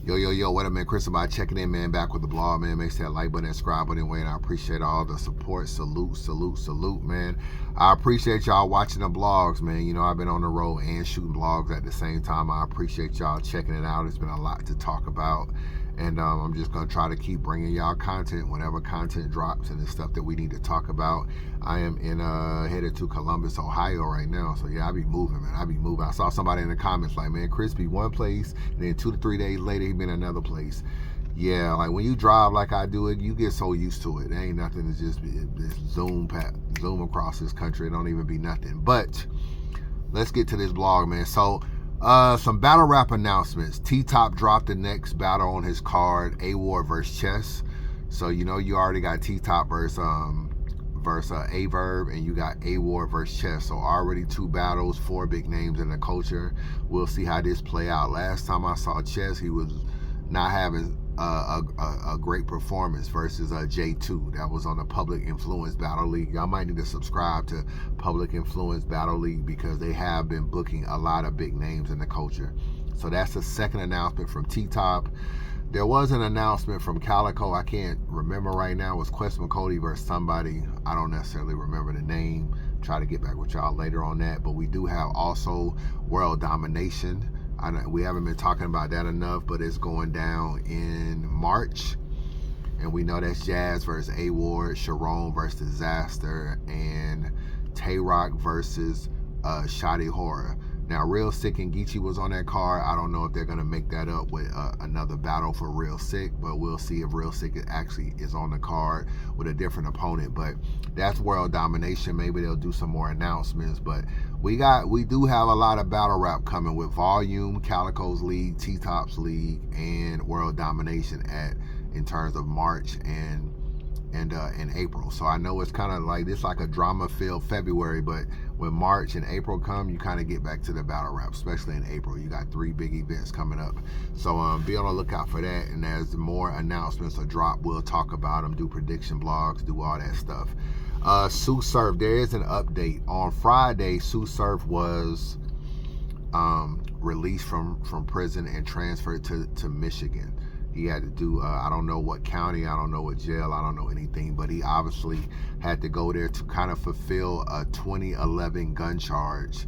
Yo, what up, man? Chris about checking in, man. Back with the blog, man. Make sure that like button and subscribe button, Wayne. I appreciate all the support. Salute, man. I appreciate y'all watching the blogs, man. You know, I've been on the road and shooting blogs at the same time. I appreciate y'all checking it out. It's been a lot to talk about. And I'm just going to try to keep bringing y'all content whenever content drops and the stuff that we need to talk about. I am headed to Columbus, Ohio right now. So, yeah, I be moving, man. I saw somebody in the comments like, man, Chris be one place, and then 2 to 3 days later, he been another place. Yeah, like when you drive like I do it, you get so used to it. There ain't nothing to just zoom across this country. It don't even be nothing. But let's get to this blog, man. So, some battle rap announcements. T-Top dropped the next battle on his card, A-Ward versus Chess. So, you know, you already got T-Top versus A-Verb, and you got A-Ward versus Chess. So already 2 battles, 4 big names in the culture. We'll see how this play out. Last time I saw Chess, he was not having a great performance versus J2. That was on the Public Influence Battle League. Y'all might need to subscribe to Public Influence Battle League because they have been booking a lot of big names in the culture. So that's the second announcement from T-Top. There was an announcement from Calico. I can't remember right now. It was Quest McCody versus somebody. I don't necessarily remember the name. Try to get back with y'all later on that. But we do have also World Domination. We haven't been talking about that enough, but it's going down in March. And we know that's Jazz versus A-Ward, Sharon versus Disaster, and Tay-Rock versus Shotty Horror. Now, Real Sick and Geechee was on that card. I don't know if they're going to make that up with another battle for Real Sick, but we'll see if Real Sick actually is on the card with a different opponent. But that's World Domination. Maybe they'll do some more announcements. But we do have a lot of battle rap coming with Volume, Calico's League, T-Top's League, and World Domination in terms of March and in April. So I know it's kind of like this, like a drama-filled February, but when March and April come, you kind of get back to the battle rap, especially in April. You got 3 big events coming up. So be on the lookout for that. And as more announcements are dropped, we'll talk about them, do prediction blogs, do all that stuff. Tsu Surf, there is an update. On Friday, Tsu Surf was released from prison and transferred to Michigan. He had to do, I don't know what county, I don't know what jail, I don't know anything, but he obviously had to go there to kind of fulfill a 2011 gun charge.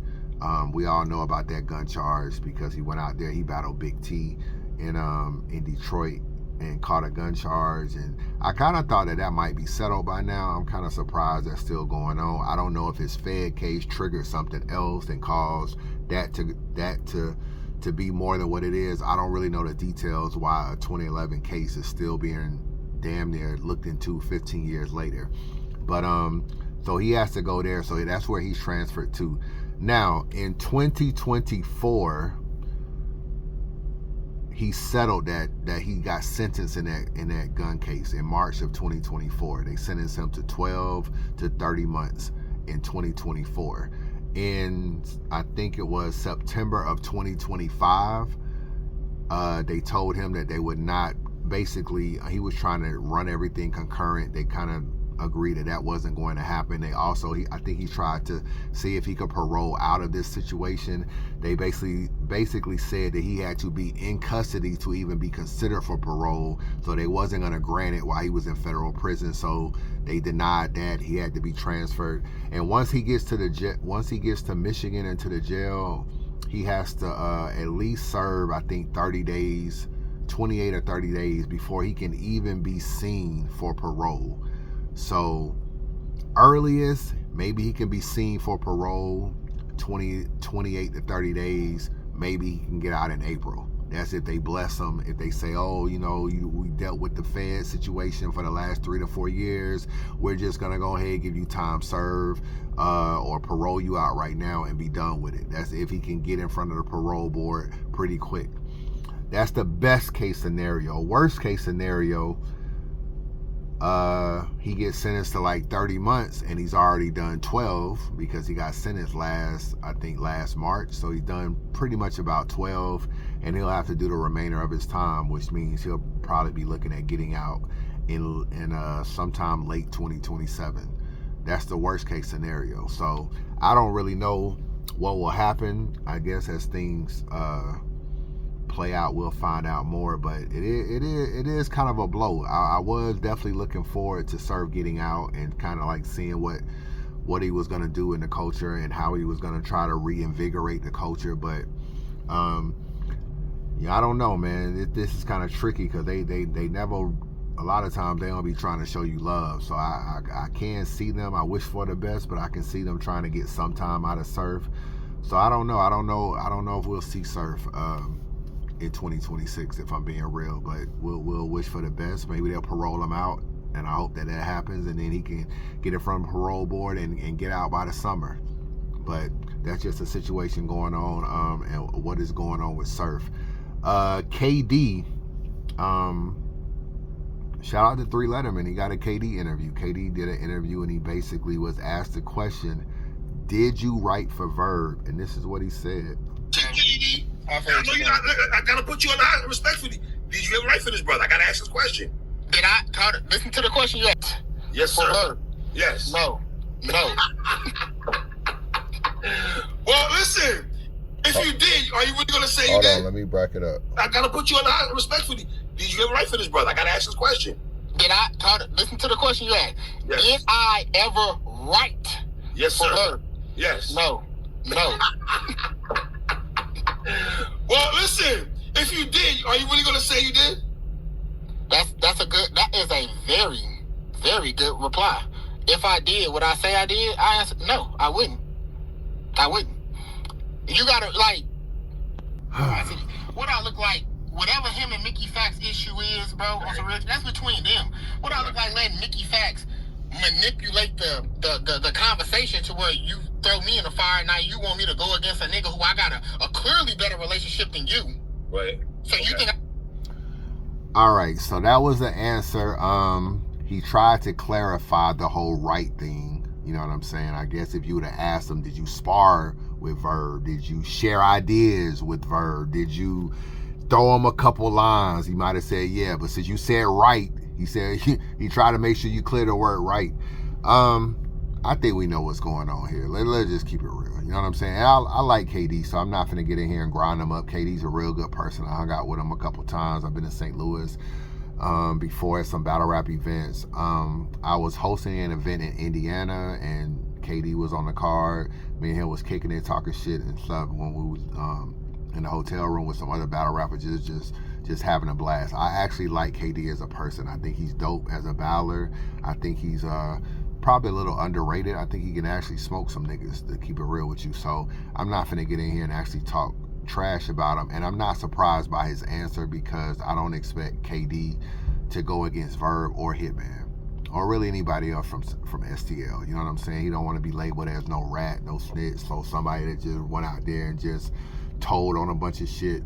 We all know about that gun charge because he went out there, he battled Big T in Detroit and caught a gun charge. And I kind of thought that might be settled by now. I'm kind of surprised that's still going on. I don't know if his Fed case triggered something else and caused that to be more than what it is. I don't really know the details why a 2011 case is still being damn near looked into 15 years later. But so he has to go there. So that's where he's transferred to. Now in 2024, he settled that he got sentenced in that gun case in March of 2024. They sentenced him to 12 to 30 months in 2024. In, I think it was September of 2025, they told him that they would not, basically, he was trying to run everything concurrent. They kind of agreed that wasn't going to happen. They also, I think he tried to see if he could parole out of this situation. They basically said that he had to be in custody to even be considered for parole. So they wasn't going to grant it while he was in federal prison. So they denied that. He had to be transferred. And once he gets to Michigan and to the jail, he has to at least serve, I think, 30 days, 28 or 30 days before he can even be seen for parole. So earliest, maybe he can be seen for parole 28 to 30 days. Maybe he can get out in April. That's if they bless him. If they say, oh, you know, we dealt with the Fed situation for the last 3 to 4 years. We're just going to go ahead and give you time served or parole you out right now and be done with it. That's if he can get in front of the parole board pretty quick. That's the best case scenario. Worst case scenario, he gets sentenced to like 30 months and he's already done 12 because he got sentenced last March. So he's done pretty much about 12 and he'll have to do the remainder of his time, which means he'll probably be looking at getting out in sometime late 2027. That's the worst case scenario. So I don't really know what will happen, I guess, as things play out, we'll find out more. But it is kind of a blow. I was definitely looking forward to Surf getting out and kind of like seeing what he was going to do in the culture and how he was going to try to reinvigorate the culture. But yeah, I don't know, man. This is kind of tricky because they never, a lot of times they don't be trying to show you love. So I can see them. I wish for the best, but I can see them trying to get some time out of Surf. So I don't know if we'll see Surf in 2026, if I'm being real. But we'll wish for the best. Maybe they'll parole him out, and I hope that happens, and then he can get it from the parole board and get out by the summer. But that's just a situation going on, and what is going on with Surf. KD, shout out to 3 Letterman. He got a KD interview. KD did an interview, and he basically was asked the question, did you write for Verb? And this is what he said. KD, I know you're not, I gotta put you on the high, respectfully. Did you ever write for this brother? I gotta ask this question. Did I, listen to the question you asked? Yes, sir. For Verb? Yes. No. Well, listen. If you did, are you really gonna say you did? Hold on, let me back it up. I gotta put you on the high, respectfully. Did you ever write for this brother? I gotta ask this question. Did I, listen to the question you asked? Yes. Did I ever write? Yes, sir. For Verb? Yes. No. Well, listen. If you did, are you really gonna say you did? That is a very, very good reply. If I did, would I say I did? I answered no. I wouldn't. You gotta like. What I look like, whatever him and Mickey Fax issue is, bro. That's between them. What I look like letting Mickey Fax manipulate the conversation to where you throw me in the fire. Now you want me to go against a nigga who I got a clearly better relationship than you. Right. So you think? All right. So that was the answer. He tried to clarify the whole right thing. You know what I'm saying? I guess if you would have asked him, did you spar with Verb? Did you share ideas with Verb? Did you throw him a couple lines? He might have said, yeah. But since you said right, he said he tried to make sure you clear the word right. I think we know what's going on here. Let's just keep it real. You know what I'm saying? I like KD, so I'm not finna get in here and grind him up. KD's a real good person. I hung out with him a couple times. I've been in St. Louis before at some battle rap events. I was hosting an event in Indiana, and KD was on the card. Me and him was kicking it, talking shit and stuff when we was in the hotel room with some other battle rappers, just having a blast. I actually like KD as a person. I think he's dope as a battler. I think he's probably a little underrated. I think he can actually smoke some niggas, to keep it real with you. So I'm not finna get in here and actually talk trash about him, and I'm not surprised by his answer because I don't expect KD to go against Verb or Hitman or really anybody else from STL. You know what I'm saying? He don't want to be labeled as no rat, no snitch, so somebody that just went out there and just told on a bunch of shit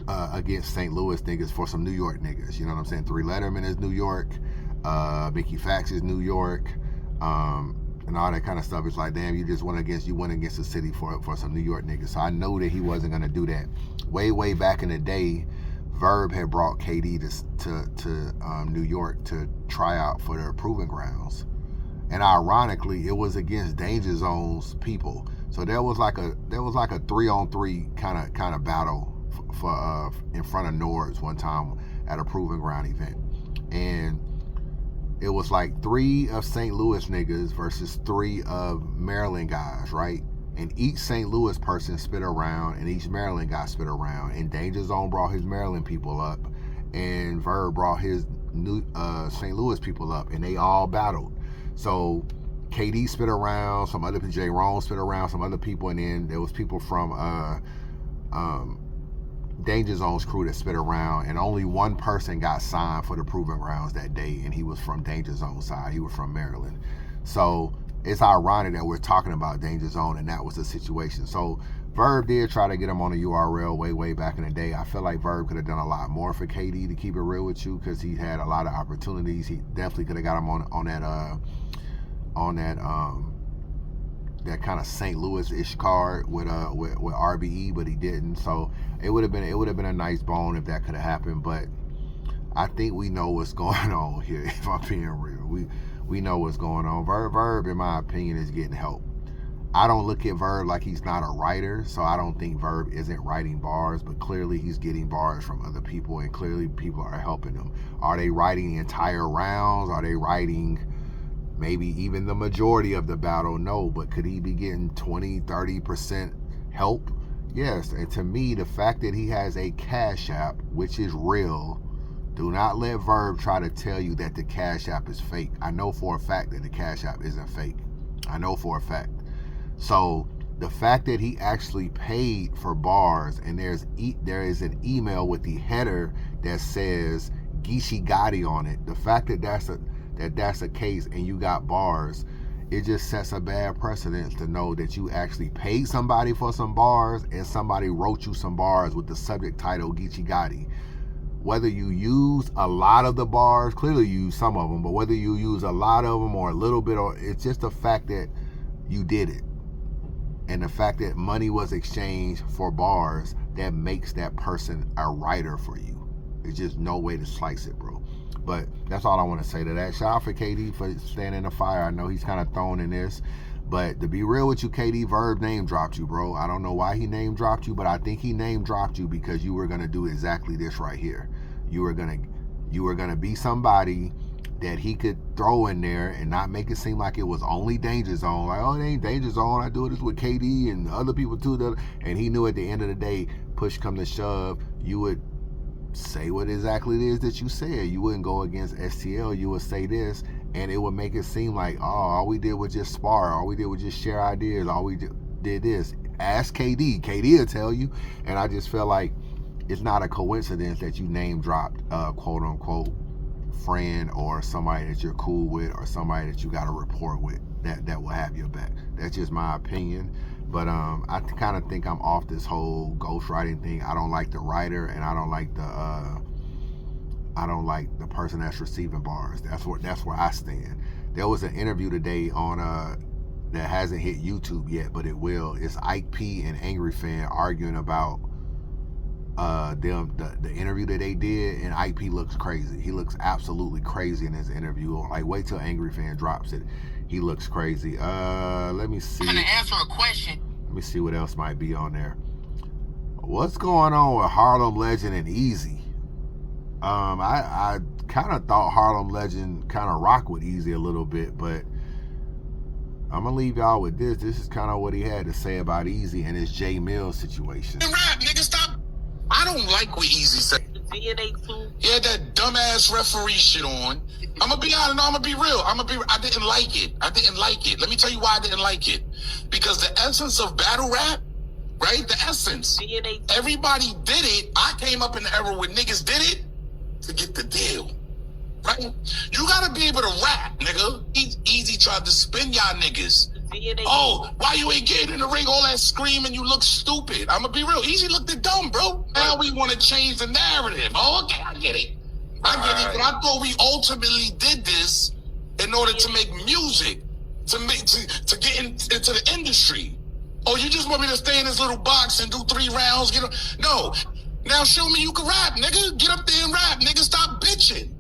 against St. Louis niggas for some New York niggas. You know what I'm saying? 3 Letterman is New York, Mickey Fax is New York, and all that kind of stuff. It's like, damn, you went against the city for some New York niggas. So I know that he wasn't gonna do that. Way back in the day, Verb had brought KD to New York to try out for the Proving Grounds, and ironically, it was against Danger Zone's people. So there was like a 3-on-3 kind of battle for in front of Nords one time at a Proving Ground event, and it was like 3 of St. Louis niggas versus 3 of Maryland guys, right? And each St. Louis person spit around, and each Maryland guy spit around. And Danger Zone brought his Maryland people up, and Verb brought his new St. Louis people up, and they all battled. So KD spit around, some other people, J. Rome spit around, some other people, and then there was people from Danger Zone's crew that spit around, and only one person got signed for the Proving Grounds that day, and he was from Danger Zone's side. He was from Maryland. So it's ironic that we're talking about Danger Zone, and that was the situation. So Verb did try to get him on the URL way back in the day. I feel like Verb could have done a lot more for KD, to keep it real with you, because he had a lot of opportunities. He definitely could have got him on that kind of St. Louis-ish card with RBE, but he didn't. So it would have been a nice bone if that could have happened. But I think we know what's going on here. If I'm being real, we know what's going on. Verb, in my opinion, is getting help. I don't look at Verb like he's not a writer, so I don't think Verb isn't writing bars, but clearly he's getting bars from other people, and clearly people are helping him. Are they writing the entire rounds? Are they writing maybe even the majority of the battle? No, but could he be getting 20, 30% help? Yes, and to me, the fact that he has a Cash App, which is real, do not let Verb try to tell you that the Cash App is fake. I know for a fact that the Cash App isn't fake. I know for a fact. So the fact that he actually paid for bars, and there is an email with the header that says Geechee Gotti on it. The fact that that's a case and you got bars, it just sets a bad precedent to know that you actually paid somebody for some bars and somebody wrote you some bars with the subject title Geechee Gotti. Whether you use a lot of the bars, clearly you use some of them, but whether you use a lot of them or a little bit, or it's just the fact that you did it. And the fact that money was exchanged for bars, that makes that person a writer for you. There's just no way to slice it, bro. But that's all I want to say to that. Shout out for KD for staying in the fire. I know he's kind of thrown in this. But to be real with you, KD, Verb name dropped you, bro. I don't know why he name dropped you, but I think he name dropped you because you were going to do exactly this right here. You were going to be somebody that he could throw in there and not make it seem like it was only Danger Zone. Like, oh, it ain't Danger Zone. I do this with KD and other people too. And he knew at the end of the day, push come to shove, you would say what exactly it is that you said. You wouldn't go against STL. You would say this, and it would make it seem like, oh, all we did was just spar. All we did was just share ideas. All we did this. Ask KD. KD will tell you. And I just feel like it's not a coincidence that you name dropped, quote unquote, friend or somebody that you're cool with or somebody that you got a rapport with that will have your back. That's just my opinion. But I kind of think I'm off this whole ghostwriting thing. I don't like the writer, and I don't like the person that's receiving bars. That's where I stand. There was an interview today on that hasn't hit YouTube yet, but it will. It's Ike P and Angry Fan arguing about the interview that they did, and Ike P looks crazy. He looks absolutely crazy in his interview. Like, wait till Angry Fan drops it. He looks crazy. Let me see. I'm gonna answer a question. Let me see what else might be on there. What's going on with Harlem Legend and Eazy? I kind of thought Harlem Legend kind of rocked with Eazy a little bit, but I'm gonna leave y'all with this. This is kind of what he had to say about Eazy and his J Mills situation. Rap, nigga, stop. I don't like what Eazy said. He had that dumbass referee shit on. I'm gonna be honest. No, I'm gonna be real. I didn't like it. Let me tell you why I didn't like it. Because the essence of battle rap, right? The essence. Everybody did it. I came up in the era where niggas did it to get the deal. Right? You gotta be able to rap, nigga. Eazy tried to spin y'all niggas. Oh, why you ain't getting in the ring? All that screaming, you look stupid. I'm gonna be real. Eazy looked dumb, bro. Now we want to change the narrative. Oh, okay, I get it. But I thought we ultimately did this in order to make music, to get into the industry. Oh, you just want me to stay in this little box and do 3 rounds? No. Now show me you can rap, nigga. Get up there and rap, nigga. Stop bitching.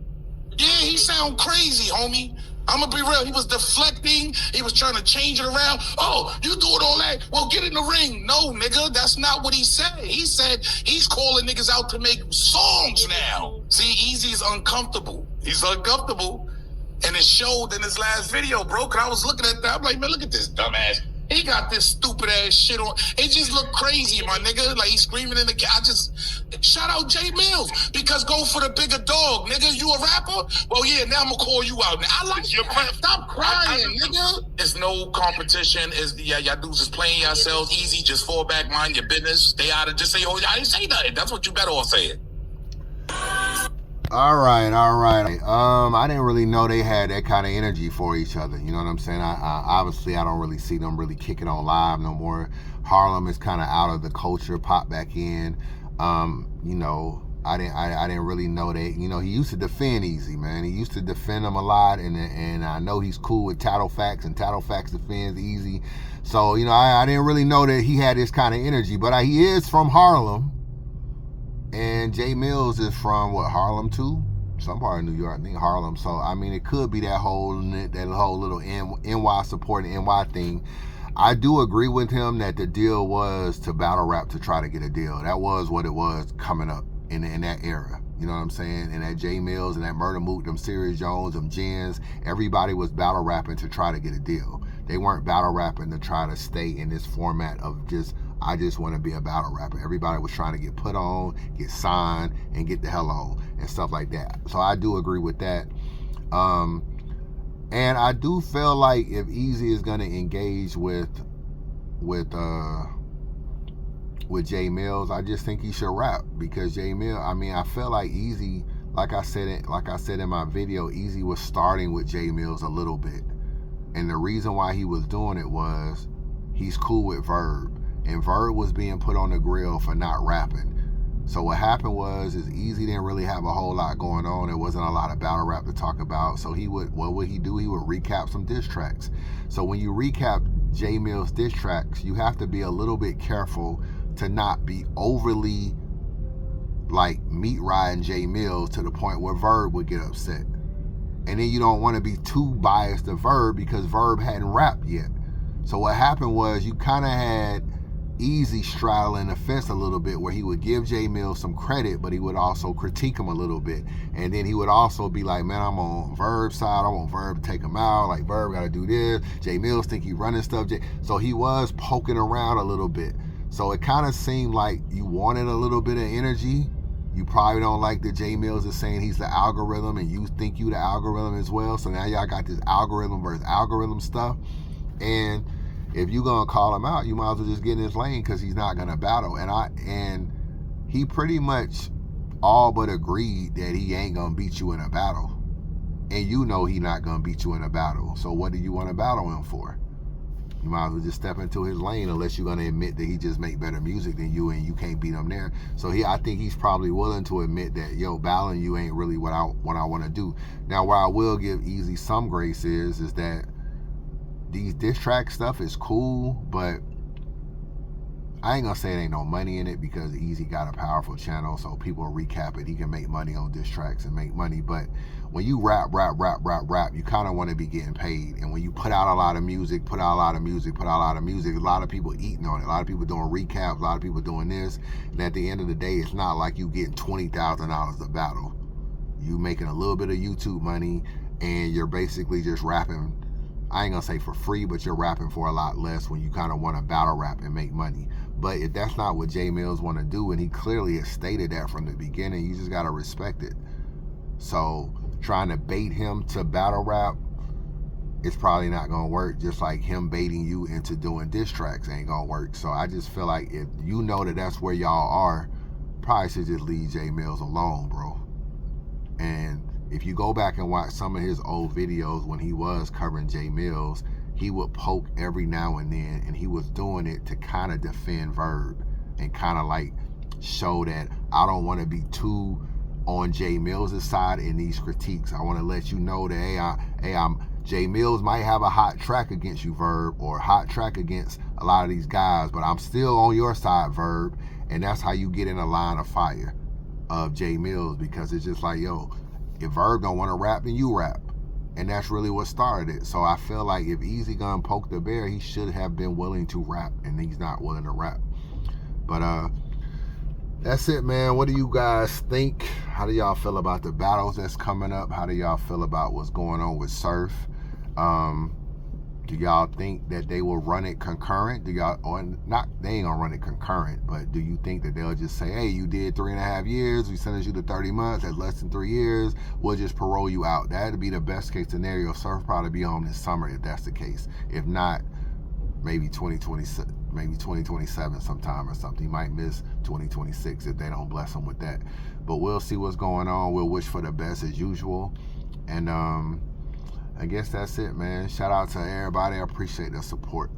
Yeah, he sound crazy, homie. I'm gonna be real. He was deflecting. He was trying to change it around. Oh, you doing all that? Well, get in the ring. No, nigga, that's not what he said. He said he's calling niggas out to make songs now. See, Eazy is uncomfortable. He's uncomfortable. And it showed in his last video, bro. Cause I was looking at that. I'm like, man, look at this dumbass. He got this stupid ass shit on. It just looked crazy, my nigga. Like he's screaming in the shout out J Mills, because go for the bigger dog, nigga. You a rapper? Well, yeah. Now I'm gonna call you out. I like your plan. Stop crying, nigga. There's no competition. Y'all dudes is playing yourselves. Easy. Just fall back, mind your business. Stay out of. Just say, oh, I didn't say nothing. That's what you better all say it. All right. I didn't really know they had that kind of energy for each other. You know what I'm saying? I obviously I don't really see them really kicking on live no more. Harlem is kind of out of the culture, pop back in. You know, I didn't really know that. You know, he used to defend Eazy, man. He used to defend him a lot, and I know he's cool with Tattlefax, and Tattlefax defends Eazy. So, you know, I didn't really know that he had this kind of energy, but he is from Harlem. And J Mills is from Harlem too? Some part of New York, I think Harlem. So I mean, it could be that whole little NY supporting NY thing. I do agree with him that the deal was to battle rap to try to get a deal. That was what it was coming up in that era. You know what I'm saying? And that J Mills and that Murder Mook, them Serious Jones, them Jens, everybody was battle rapping to try to get a deal. They weren't battle rapping to try to stay in this format of just, I just want to be a battle rapper. Everybody was trying to get put on, get signed, and get the hell on and stuff like that. So I do agree with that. And I do feel like if Eazy is gonna engage with J Mills, I just think he should rap, because J Mills, I mean, I feel like Eazy, like I said in my video, Eazy was starting with J Mills a little bit. And the reason why he was doing it was he's cool with Verb. And Verb was being put on the grill for not rapping. So what happened was Eazy didn't really have a whole lot going on. There wasn't a lot of battle rap to talk about. So what would he do? He would recap some diss tracks. So when you recap J Mills diss tracks, you have to be a little bit careful to not be overly like meat riding J Mills to the point where Verb would get upset. And then you don't want to be too biased to Verb because Verb hadn't rapped yet. So what happened was you kind of had Eazy straddling the fence a little bit, where he would give J Mills some credit, but he would also critique him a little bit. And then he would also be like, man, I'm on Verb's side. I want Verb to take him out. Like, Verb got to do this. J Mills think he running stuff. So he was poking around a little bit. So it kind of seemed like you wanted a little bit of energy. You probably don't like that J Mills is saying he's the algorithm and you think you the algorithm as well. So now y'all got this algorithm versus algorithm stuff. And if you're gonna call him out, you might as well just get in his lane, because he's not gonna battle. And he pretty much all but agreed that he ain't gonna beat you in a battle. And you know he not gonna beat you in a battle. So what do you want to battle him for? You might as well just step into his lane, unless you're gonna admit that he just make better music than you and you can't beat him there. So I think he's probably willing to admit that, yo, battling you ain't really what I want to do. Now, where I will give Eazy some grace is that these diss track stuff is cool, but I ain't gonna say there ain't no money in it, because Eazy got a powerful channel, so people recap it. He can make money on diss tracks and make money. But when you rap, you kind of want to be getting paid. And when you put out a lot of music, a lot of people eating on it. A lot of people doing recaps, a lot of people doing this. And at the end of the day, it's not like you getting $20,000 a battle. You making a little bit of YouTube money, and you're basically just rapping, I ain't gonna say for free, but you're rapping for a lot less when you kind of want to battle rap and make money. But if that's not what J Mills want to do, and he clearly has stated that from the beginning, you just gotta respect it. So trying to bait him to battle rap, it's probably not gonna work. Just like him baiting you into doing diss tracks ain't gonna work. So I just feel like if you know that that's where y'all are, probably should just leave J Mills alone, bro. And if you go back and watch some of his old videos when he was covering J Mills, he would poke every now and then, and he was doing it to kind of defend Verb and kind of like show that I don't want to be too on J Mills' side in these critiques. I want to let you know that, I'm J Mills might have a hot track against you, Verb, or a hot track against a lot of these guys, but I'm still on your side, Verb. And that's how you get in a line of fire of J Mills, because it's just like, yo, if Verb don't want to rap, then you rap. And that's really what started it. So I feel like if Eazy gonna poke the bear, he should have been willing to rap, and he's not willing to rap. But that's it, man. What do you guys think? How do y'all feel about the battles that's coming up? How do y'all feel about what's going on with Surf? Do y'all think that they will run it concurrent? Do y'all, or not, they ain't gonna run it concurrent, but do you think that they'll just say, hey, you did 3.5 years, we sentenced you to 30 months, that's less than 3 years, we'll just parole you out? That'd be the best case scenario. Surf probably be home this summer if that's the case. If not, maybe 2027, maybe 2027 sometime or something. He might miss 2026 if they don't bless him with that. But we'll see what's going on. We'll wish for the best as usual. And I guess that's it, man. Shout out to everybody. I appreciate the support.